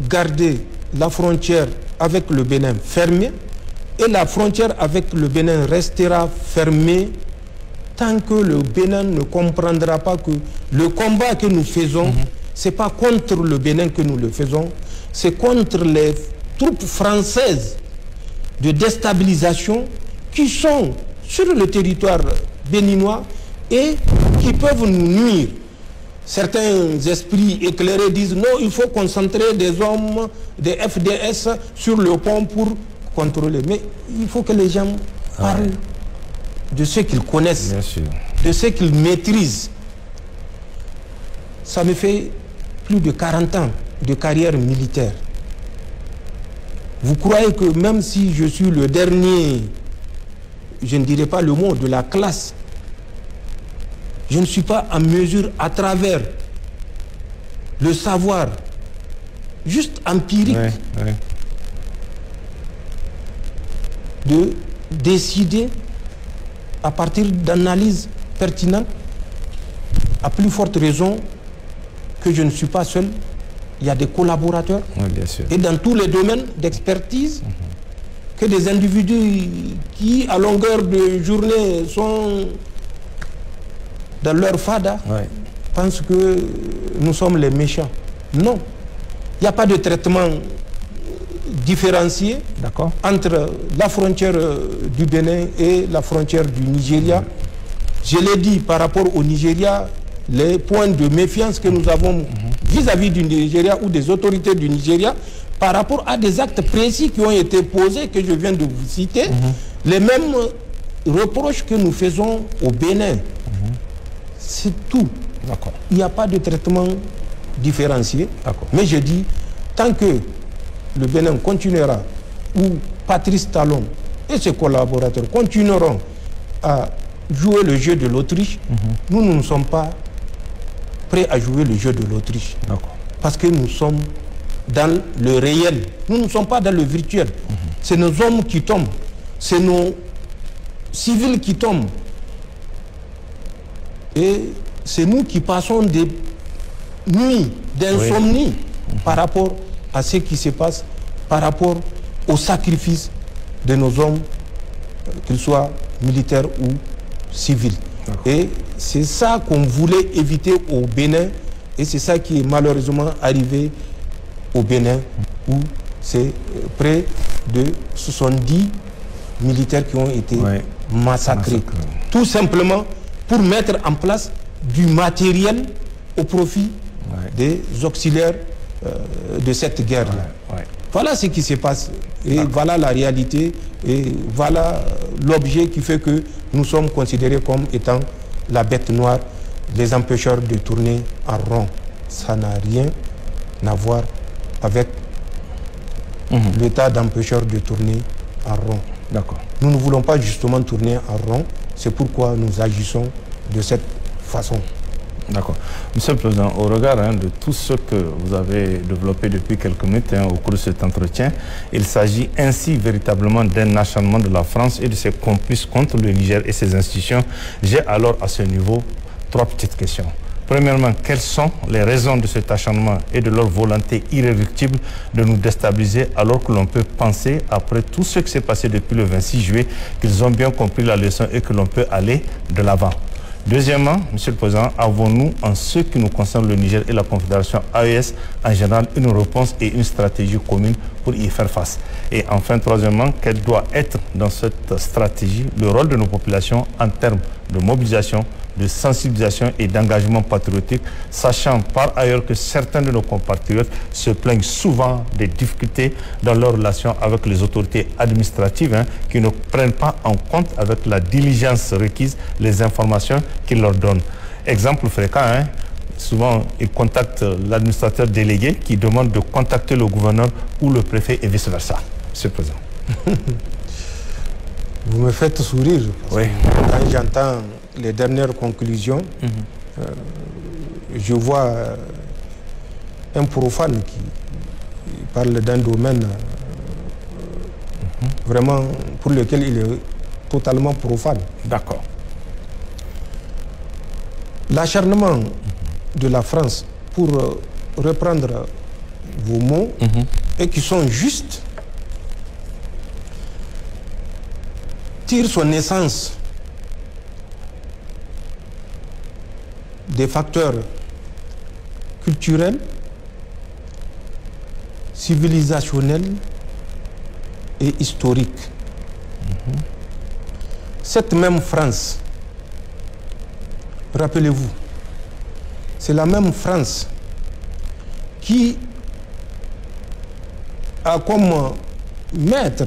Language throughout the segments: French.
garder la frontière avec le Bénin fermée et la frontière avec le Bénin restera fermée tant que le Bénin ne comprendra pas que le combat que nous faisons, ce n'est pas contre le Bénin que nous le faisons, c'est contre les troupes françaises de déstabilisation qui sont sur le territoire béninois et qui peuvent nous nuire. Certains esprits éclairés disent non, il faut concentrer des hommes, des FDS sur le pont pour contrôler. Mais il faut que les gens parlent de ce qu'ils connaissent, de ce qu'ils maîtrisent. Ça me fait plus de 40 ans de carrière militaire. Vous croyez que même si je suis le dernier, je ne dirais pas le mot, de la classe, je ne suis pas en mesure, à travers le savoir, juste empirique, de décider à partir d'analyses pertinentes, à plus forte raison que je ne suis pas seul. Il y a des collaborateurs, bien sûr. Et dans tous les domaines d'expertise, que des individus qui, à longueur de journée, sont dans leur fada, pensent que nous sommes les méchants. Non. Il n'y a pas de traitement différencié entre la frontière du Bénin et la frontière du Nigeria. Je l'ai dit par rapport au Nigeria, les points de méfiance que nous avons vis-à-vis du Nigeria ou des autorités du Nigeria par rapport à des actes précis qui ont été posés, que je viens de vous citer, les mêmes reproches que nous faisons au Bénin. C'est tout. Il n'y a pas de traitement différencié. Mais je dis, tant que le Bénin continuera, ou Patrice Talon et ses collaborateurs continueront à jouer le jeu de l'Autriche, nous ne sommes pas prêts à jouer le jeu de l'Autriche. Parce que nous sommes dans le réel. Nous ne sommes pas dans le virtuel. C'est nos hommes qui tombent. C'est nos civils qui tombent. Et c'est nous qui passons des nuits d'insomnie par rapport à ce qui se passe, par rapport au sacrifice de nos hommes, qu'ils soient militaires ou civils. Et c'est ça qu'on voulait éviter au Bénin, et c'est ça qui est malheureusement arrivé au Bénin, où c'est près de 70 militaires qui ont été massacrés. Tout simplement pour mettre en place du matériel au profit des auxiliaires de cette guerre-là. Voilà ce qui se passe, et voilà la réalité, et voilà l'objet qui fait que nous sommes considérés comme étant la bête noire, les empêcheurs de tourner en rond. Ça n'a rien à voir avec l'état d'empêcheur de tourner en rond. Nous ne voulons pas justement tourner en rond, c'est pourquoi nous agissons de cette façon. Monsieur le Président, au regard de tout ce que vous avez développé depuis quelques minutes au cours de cet entretien, il s'agit ainsi véritablement d'un acharnement de la France et de ses complices contre le Niger et ses institutions. J'ai alors à ce niveau 3 petites questions. Premièrement, quelles sont les raisons de cet acharnement et de leur volonté irréductible de nous déstabiliser, alors que l'on peut penser, après tout ce qui s'est passé depuis le 26 juillet, qu'ils ont bien compris la leçon et que l'on peut aller de l'avant? Deuxièmement, Monsieur le Président, avons-nous, en ce qui nous concerne le Niger et la Confédération AES en général, une réponse et une stratégie commune pour y faire face? Et enfin, troisièmement, quel doit être dans cette stratégie le rôle de nos populations en termes de mobilisation, de sensibilisation et d'engagement patriotique, sachant par ailleurs que certains de nos compatriotes se plaignent souvent des difficultés dans leurs relations avec les autorités administratives qui ne prennent pas en compte avec la diligence requise les informations qu'ils leur donnent. Exemple fréquent, souvent ils contactent l'administrateur délégué qui demande de contacter le gouverneur ou le préfet et vice-versa. Monsieur le Président. Vous me faites sourire. Quand j'entends les dernières conclusions, je vois un profane qui parle d'un domaine vraiment pour lequel il est totalement profane. L'acharnement de la France pour reprendre vos mots et qui sont justes, tire son essence des facteurs culturels, civilisationnels et historiques. Cette même France, rappelez-vous, c'est la même France qui a comme maître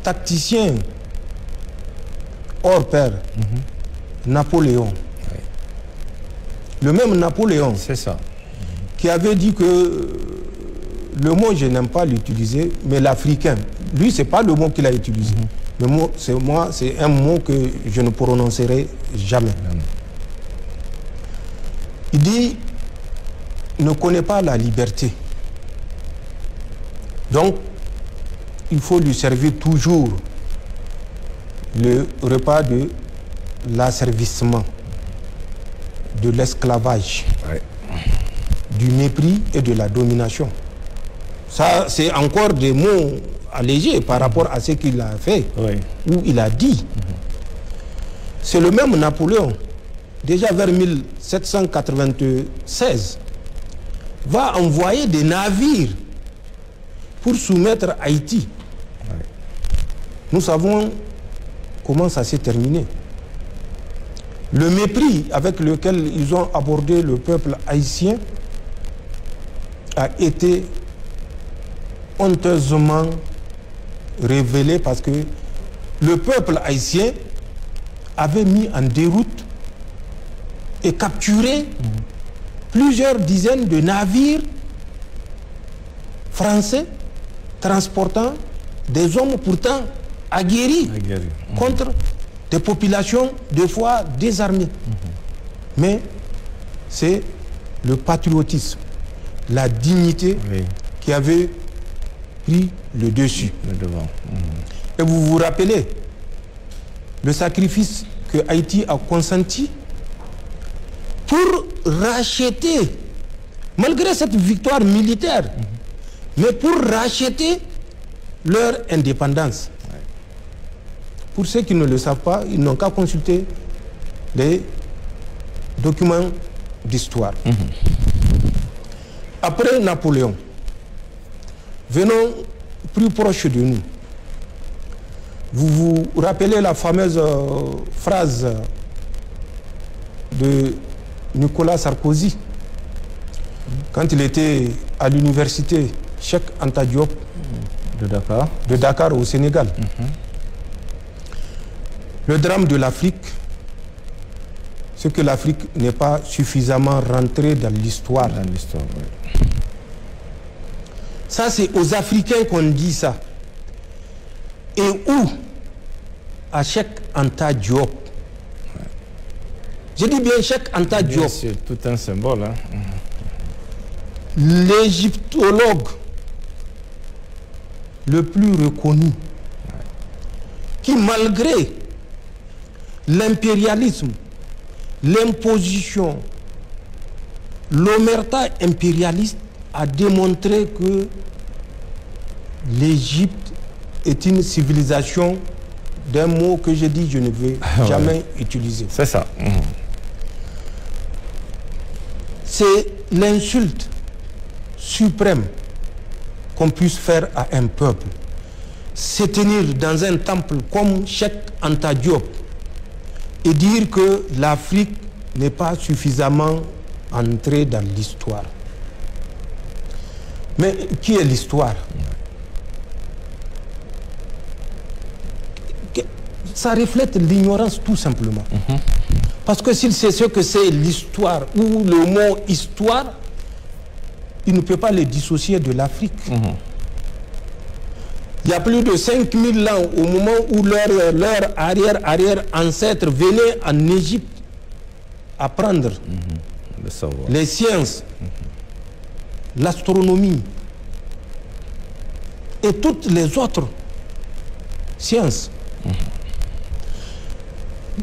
tacticien hors pair Napoléon. Oui. Le même Napoléon, c'est ça, qui avait dit que le mot, je n'aime pas l'utiliser, mais l'africain, lui, c'est pas le mot qu'il a utilisé. Le mot, c'est un mot que je ne prononcerai jamais. Il dit, ne connaît pas la liberté. Donc, il faut lui servir toujours le repas de l'asservissement, de l'esclavage, du mépris et de la domination. Ça, c'est encore des mots allégés par rapport à ce qu'il a fait, ou il a dit. C'est le même Napoléon, déjà vers 1796, va envoyer des navires pour soumettre Haïti. Nous savons comment ça s'est terminé. Le mépris avec lequel ils ont abordé le peuple haïtien a été honteusement révélé parce que le peuple haïtien avait mis en déroute et capturé plusieurs dizaines de navires français transportant des hommes pourtant aguerris contre des populations de fois désarmées. Mais c'est le patriotisme, la dignité qui avait pris le dessus. Et vous vous rappelez le sacrifice que Haïti a consenti pour racheter, malgré cette victoire militaire, mais pour racheter leur indépendance. Pour ceux qui ne le savent pas, ils n'ont qu'à consulter les documents d'histoire. Après Napoléon, venons plus proche de nous. Vous vous rappelez la fameuse phrase de Nicolas Sarkozy quand il était à l'université Cheikh Anta Diop de Dakar au Sénégal. Le drame de l'Afrique, c'est que l'Afrique n'est pas suffisamment rentrée dans l'histoire. Ça, c'est aux Africains qu'on dit ça. Et où? À Cheikh Anta Diop. Je dis bien Cheikh Anta Diop. C'est tout un symbole. Hein. L'égyptologue le plus reconnu, qui malgré l'impérialisme, l'imposition, l'omerta impérialiste, a démontré que l'Égypte est une civilisation d'un mot que je dis je ne vais jamais utiliser. C'est ça. C'est l'insulte suprême qu'on puisse faire à un peuple. Se tenir dans un temple comme Cheikh Anta Diop et dire que l'Afrique n'est pas suffisamment entrée dans l'histoire. Mais qui est l'histoire? Ça reflète l'ignorance tout simplement. Parce que s'il sait ce que c'est l'histoire ou le mot histoire, il ne peut pas les dissocier de l'Afrique. Il y a plus de 5000 ans, au moment où leur arrière-ancêtre venait en Égypte apprendre les sciences, l'astronomie et toutes les autres sciences.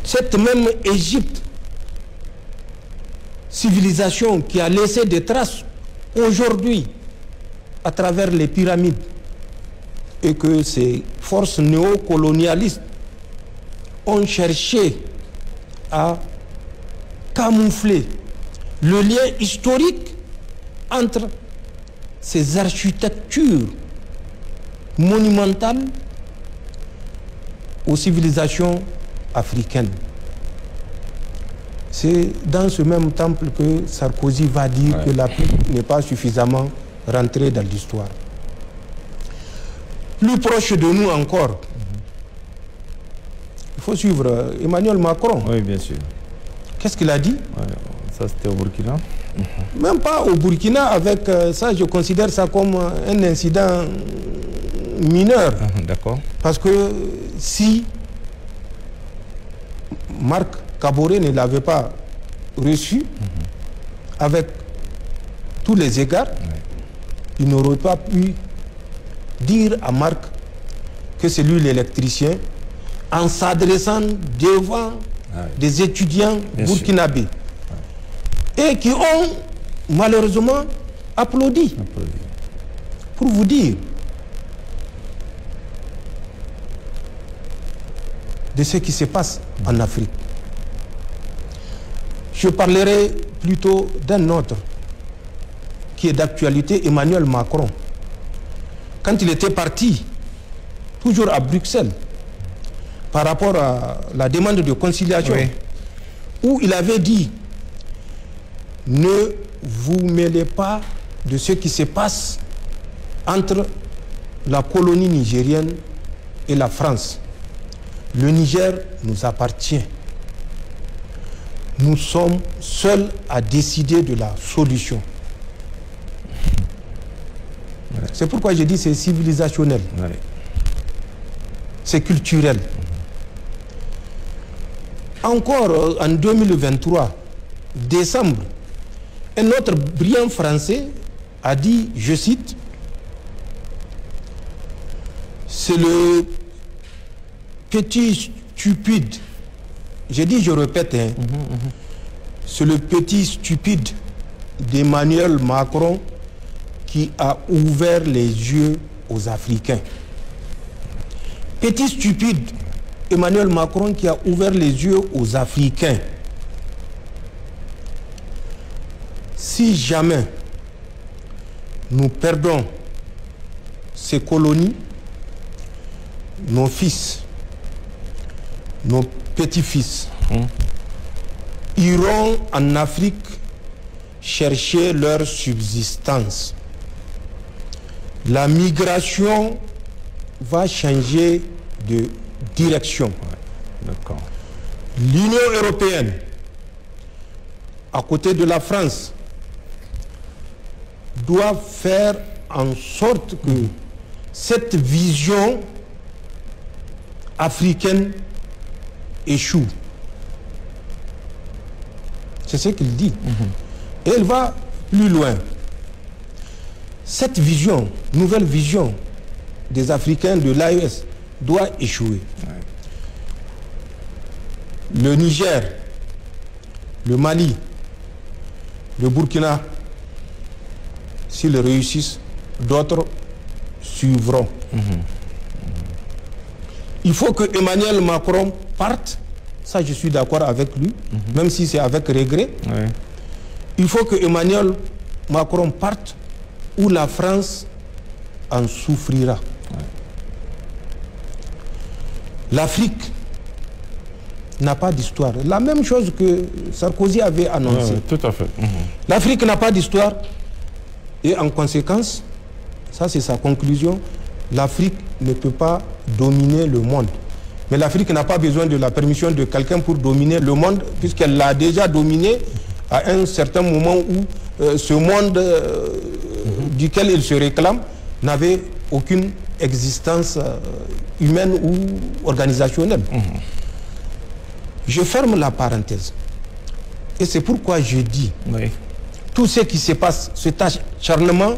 Cette même Égypte, civilisation qui a laissé des traces aujourd'hui à travers les pyramides et que ces forces néocolonialistes ont cherché à camoufler le lien historique entre ces architectures monumentales aux civilisations africaines. C'est dans ce même temple que Sarkozy va dire que l'Afrique n'est pas suffisamment rentrée dans l'histoire. Plus proche de nous encore, il faut suivre Emmanuel Macron. Oui, bien sûr. Qu'est-ce qu'il a dit? Ça, c'était au Burkina. Même pas au Burkina, avec ça, je considère ça comme un incident mineur. D'accord. Parce que si Marc Kaboré ne l'avait pas reçu, avec tous les égards, il n'aurait pas pu dire à Marc que c'est lui l'électricien en s'adressant devant des étudiants burkinabés et qui ont malheureusement applaudi. Pour vous dire de ce qui se passe en Afrique. Je parlerai plutôt d'un autre qui est d'actualité, Emmanuel Macron. Quand il était parti, toujours à Bruxelles, par rapport à la demande de conciliation, où il avait dit « Ne vous mêlez pas de ce qui se passe entre la colonie nigérienne et la France. Le Niger nous appartient. Nous sommes seuls à décider de la solution. » C'est pourquoi je dis c'est civilisationnel. C'est culturel. Encore en 2023, décembre, un autre brillant Français a dit, je cite, « C'est le petit stupide ». J'ai dit, je répète, c'est le petit stupide d'Emmanuel Macron qui a ouvert les yeux aux Africains. Petit stupide, Emmanuel Macron qui a ouvert les yeux aux Africains. Si jamais nous perdons ces colonies, nos fils, nos petits-fils iront en Afrique chercher leur subsistance. La migration va changer de direction. L'Union européenne, à côté de la France, doit faire en sorte que cette vision africaine échoue. C'est ce qu'il dit. Et elle va plus loin. Cette vision, nouvelle vision des Africains de l'AES doit échouer. Le Niger, le Mali, le Burkina, s'ils réussissent, d'autres suivront. Il faut que Emmanuel Macron parte, ça je suis d'accord avec lui, même si c'est avec regret. Il faut que Emmanuel Macron parte où la France en souffrira. L'Afrique n'a pas d'histoire. La même chose que Sarkozy avait annoncé. Tout à fait. L'Afrique n'a pas d'histoire et en conséquence, ça c'est sa conclusion, l'Afrique ne peut pas dominer le monde. Mais l'Afrique n'a pas besoin de la permission de quelqu'un pour dominer le monde, puisqu'elle l'a déjà dominé à un certain moment où ce monde duquel il se réclame n'avait aucune existence humaine ou organisationnelle. Je ferme la parenthèse. Et c'est pourquoi je dis, tout ce qui se passe, cet acharnement,